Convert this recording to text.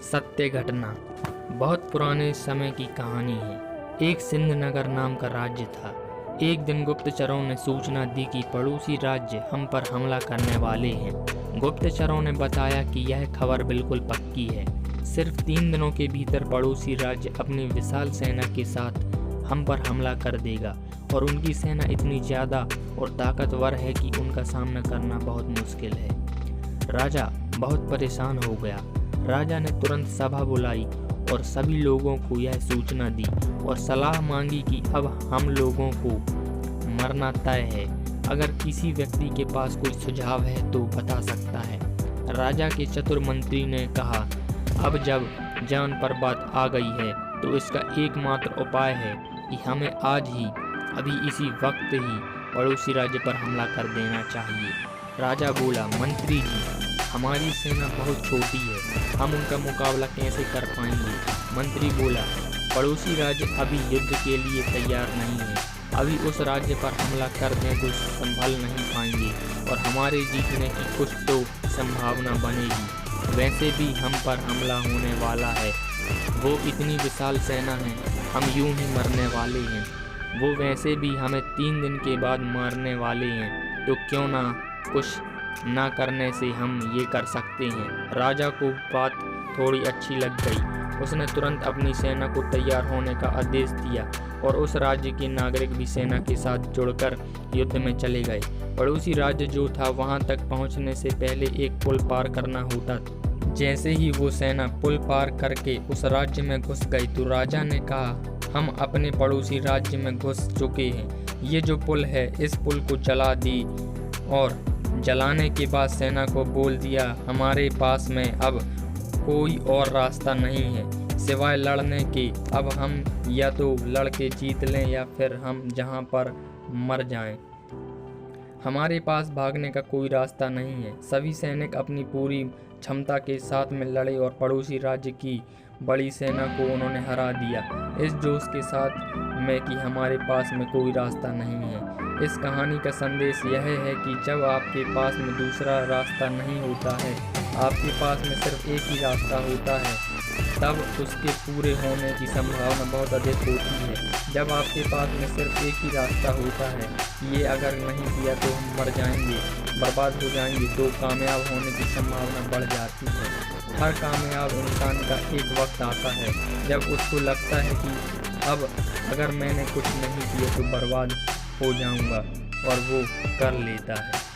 सत्य घटना। बहुत पुराने समय की कहानी है। एक सिंध नगर नाम का राज्य था। एक दिन गुप्तचरों ने सूचना दी कि पड़ोसी राज्य हम पर हमला करने वाले हैं। गुप्तचरों ने बताया कि यह खबर बिल्कुल पक्की है। सिर्फ 3 दिनों के भीतर पड़ोसी राज्य अपनी विशाल सेना के साथ हम पर हमला कर देगा और उनकी सेना इतनी ज़्यादा और ताकतवर है कि उनका सामना करना बहुत मुश्किल है। राजा बहुत परेशान हो गया। राजा ने तुरंत सभा बुलाई और सभी लोगों को यह सूचना दी और सलाह मांगी कि अब हम लोगों को मरना तय है। अगर किसी व्यक्ति के पास कोई सुझाव है तो बता सकता है। राजा के चतुर मंत्री ने कहा, अब जब जान पर बात आ गई है तो इसका एकमात्र उपाय है कि हमें आज ही अभी इसी वक्त ही पड़ोसी राज्य पर हमला कर देना चाहिए। राजा बोला, मंत्री जी, हमारी सेना बहुत छोटी है, हम उनका मुकाबला कैसे कर पाएंगे। मंत्री बोला, पड़ोसी राज्य अभी युद्ध के लिए तैयार नहीं है। अभी उस राज्य पर हमला कर दें तो संभल नहीं पाएंगे और हमारे जीतने की कुछ तो संभावना बनेगी। वैसे भी हम पर हमला होने वाला है। वो इतनी विशाल सेना है, हम यूं ही मरने वाले हैं। वो वैसे भी हमें 3 दिन के बाद मारने वाले हैं, तो क्यों ना कुछ ना करने से हम ये कर सकते हैं। राजा को बात थोड़ी अच्छी लग गई। उसने तुरंत अपनी सेना को तैयार होने का आदेश दिया और उस राज्य के नागरिक भी सेना के साथ जुड़कर युद्ध में चले गए। पड़ोसी राज्य जो था वहां तक पहुंचने से पहले एक पुल पार करना होता था। जैसे ही वो सेना पुल पार करके उस राज्य में घुस गई तो राजा ने कहा, हम अपने पड़ोसी राज्य में घुस चुके हैं। ये जो पुल है, इस पुल को जला दी और जलाने के बाद सेना को बोल दिया, हमारे पास में अब कोई और रास्ता नहीं है सिवाय लड़ने के। अब हम या तो लड़ के जीत लें या फिर हम जहां पर मर जाएं। हमारे पास भागने का कोई रास्ता नहीं है। सभी सैनिक अपनी पूरी क्षमता के साथ में लड़े और पड़ोसी राज्य की बड़ी सेना को उन्होंने हरा दिया, इस जोश के साथ में कि हमारे पास में कोई रास्ता नहीं है। इस कहानी का संदेश यह है कि जब आपके पास में दूसरा रास्ता नहीं होता है, आपके पास में सिर्फ एक ही रास्ता होता है, तब उसके पूरे होने की संभावना बहुत अधिक होती है। जब आपके पास में सिर्फ एक ही रास्ता होता है, ये अगर नहीं किया तो हम मर जाएंगे, बर्बाद हो जाएंगे, तो कामयाब होने की संभावना बढ़ जाती है। हर कामयाब इंसान का एक वक्त आता है जब उसको लगता है कि अब अगर मैंने कुछ नहीं किया तो बर्बाद हो जाऊंगा, और वो कर लेता है।